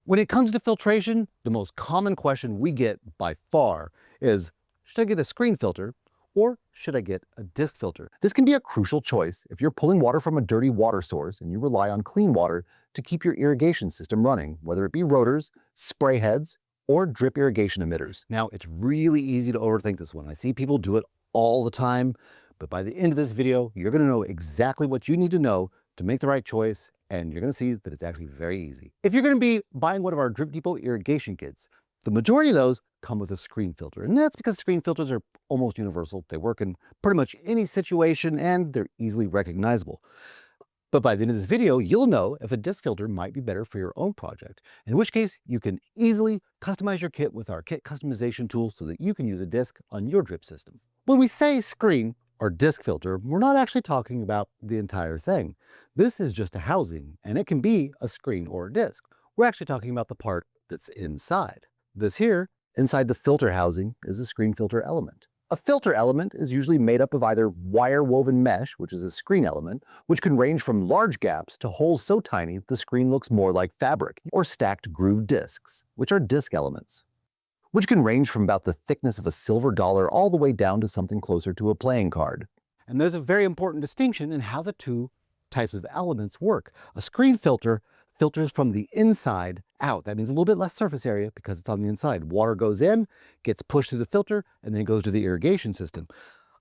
When it comes to filtration, the most common question we get by far is, should I get a screen filter or should I get a disc filter? This can be a crucial choice if you're pulling water from a dirty water source and you rely on clean water to keep your irrigation system running, whether it be rotors, spray heads, or drip irrigation emitters. Now, it's really easy to overthink this one. I see people do it all the time, but by the end of this video, you're gonna know exactly what you need to know to make the right choice, and you're gonna see that it's actually very easy. If you're gonna be buying one of our Drip Depot irrigation kits, the majority of those come with a screen filter, and that's because screen filters are almost universal. They work in pretty much any situation, and they're easily recognizable. But by the end of this video, you'll know if a disc filter might be better for your own project, in which case you can easily customize your kit with our kit customization tool so that you can use a disc on your drip system. When we say screen or disc filter, we're not actually talking about the entire thing. This is just a housing, and it can be a screen or a disc. We're actually talking about the part that's inside. This here, inside the filter housing, is a screen filter element. A filter element is usually made up of either wire woven mesh, which is a screen element, which can range from large gaps to holes so tiny the screen looks more like fabric, or stacked grooved discs, which are disc elements, which can range from about the thickness of a silver dollar all the way down to something closer to a playing card. And there's a very important distinction in how the two types of elements work. A screen filter filters from the inside out. That means a little bit less surface area because it's on the inside. Water goes in, gets pushed through the filter, and then goes to the irrigation system.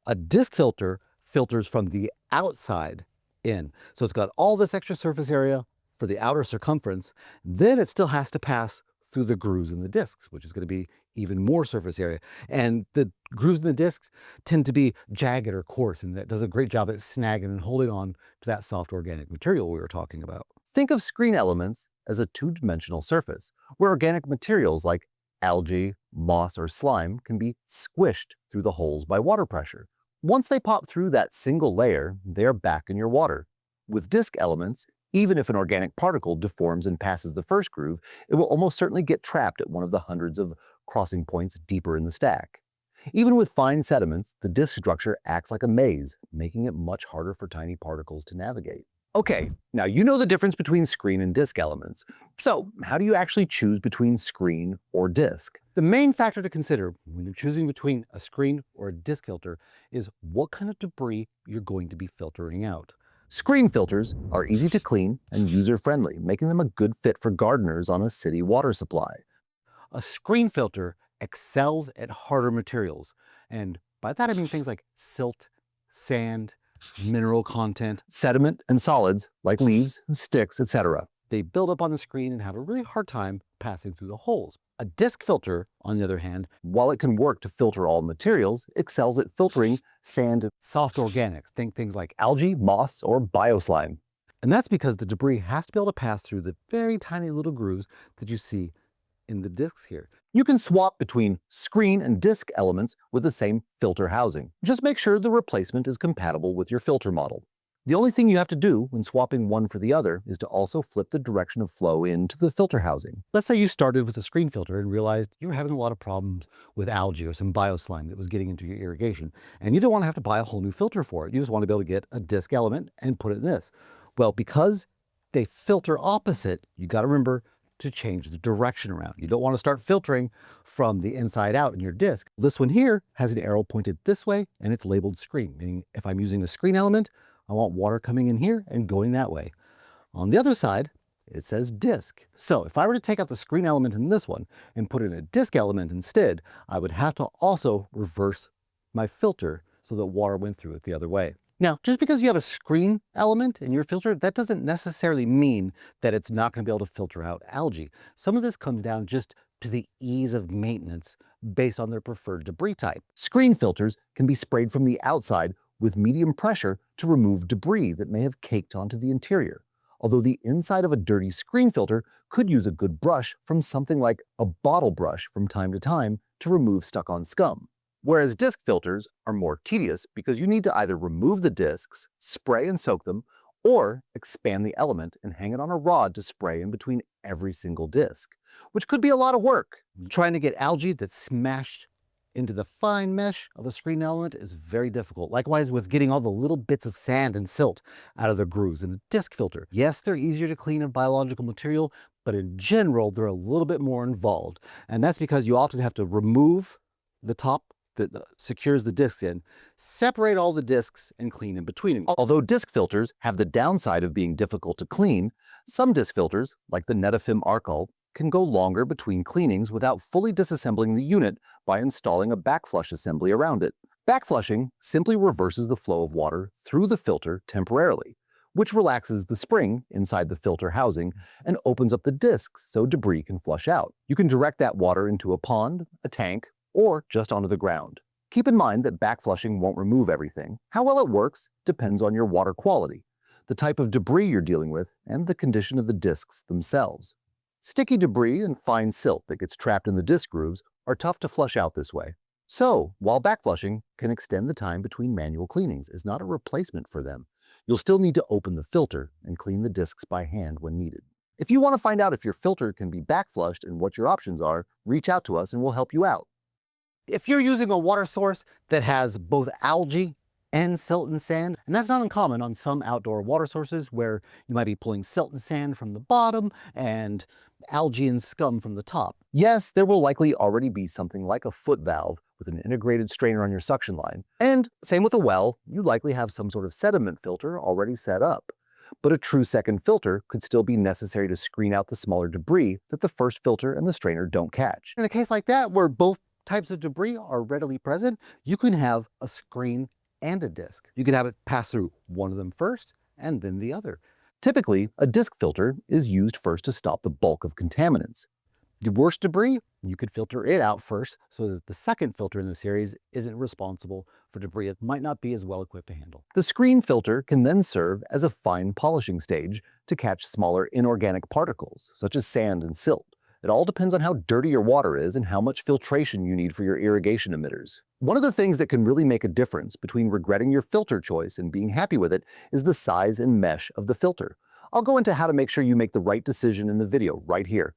A disc filter filters from the outside in. So it's got all this extra surface area for the outer circumference. Then it still has to pass through the grooves in the discs, which is going to be even more surface area. And the grooves in the discs tend to be jagged or coarse, and that does a great job at snagging and holding on to that soft organic material we were talking about. Think of screen elements as a two-dimensional surface, where organic materials like algae, moss, or slime can be squished through the holes by water pressure. Once they pop through that single layer, they're back in your water. With disc elements, even if an organic particle deforms and passes the first groove, it will almost certainly get trapped at one of the hundreds of crossing points deeper in the stack. Even with fine sediments, the disc structure acts like a maze, making it much harder for tiny particles to navigate. Okay, now you know the difference between screen and disc elements. So how do you actually choose between screen or disc? The main factor to consider when you're choosing between a screen or a disc filter is what kind of debris you're going to be filtering out. Screen filters are easy to clean and user-friendly, making them a good fit for gardeners on a city water supply. A screen filter excels at harder materials, and by that I mean things like silt, sand, mineral content, sediment, and solids like leaves, sticks, etc. They build up on the screen and have a really hard time passing through the holes. A disc filter, on the other hand, while it can work to filter all materials, excels at filtering sand and soft organics. Think things like algae, moss, or bioslime. And that's because the debris has to be able to pass through the very tiny little grooves that you see in the discs here. You can swap between screen and disc elements with the same filter housing. Just make sure the replacement is compatible with your filter model. The only thing you have to do when swapping one for the other is to also flip the direction of flow into the filter housing. Let's say you started with a screen filter and realized you were having a lot of problems with algae or some bioslime that was getting into your irrigation, and you don't want to have to buy a whole new filter for it. You just want to be able to get a disc element and put it in this. Well, because they filter opposite, you got to remember to change the direction around. You don't want to start filtering from the inside out in your disc. This one here has an arrow pointed this way and it's labeled screen, meaning if I'm using the screen element, I want water coming in here and going that way. On the other side, it says disc. So if I were to take out the screen element in this one and put in a disc element instead, I would have to also reverse my filter so that water went through it the other way. Now, just because you have a screen element in your filter, that doesn't necessarily mean that it's not going to be able to filter out algae. Some of this comes down just to the ease of maintenance based on their preferred debris type. Screen filters can be sprayed from the outside with medium pressure to remove debris that may have caked onto the interior, although the inside of a dirty screen filter could use a good brush from something like a bottle brush from time to time to remove stuck-on scum. Whereas disc filters are more tedious because you need to either remove the discs, spray and soak them, or expand the element and hang it on a rod to spray in between every single disc, which could be a lot of work. Trying to get algae that's smashed into the fine mesh of a screen element is very difficult. Likewise with getting all the little bits of sand and silt out of the grooves in a disc filter. Yes, they're easier to clean of biological material, but in general, they're a little bit more involved. And that's because you often have to remove the top that secures the discs in, separate all the discs, and clean in between. Although disc filters have the downside of being difficult to clean, some disc filters, like the Netafim Arcol, can go longer between cleanings without fully disassembling the unit by installing a backflush assembly around it. Backflushing simply reverses the flow of water through the filter temporarily, which relaxes the spring inside the filter housing and opens up the discs so debris can flush out. You can direct that water into a pond, a tank, or just onto the ground. Keep in mind that backflushing won't remove everything. How well it works depends on your water quality, the type of debris you're dealing with, and the condition of the discs themselves. Sticky debris and fine silt that gets trapped in the disc grooves are tough to flush out this way. So, while backflushing can extend the time between manual cleanings, it's not a replacement for them. You'll still need to open the filter and clean the discs by hand when needed. If you want to find out if your filter can be backflushed and what your options are, reach out to us and we'll help you out. If you're using a water source that has both algae and silt and sand, and that's not uncommon on some outdoor water sources where you might be pulling silt and sand from the bottom and algae and scum from the top. Yes, there will likely already be something like a foot valve with an integrated strainer on your suction line. And same with a well, you likely have some sort of sediment filter already set up. But a true second filter could still be necessary to screen out the smaller debris that the first filter and the strainer don't catch. In a case like that, where both types of debris are readily present, you can have a screen and a disc. You can have it pass through one of them first and then the other. Typically, a disc filter is used first to stop the bulk of contaminants. The worst debris, you could filter it out first so that the second filter in the series isn't responsible for debris it might not be as well equipped to handle. The screen filter can then serve as a fine polishing stage to catch smaller inorganic particles, such as sand and silt. It all depends on how dirty your water is and how much filtration you need for your irrigation emitters. One of the things that can really make a difference between regretting your filter choice and being happy with it is the size and mesh of the filter. I'll go into how to make sure you make the right decision in the video right here.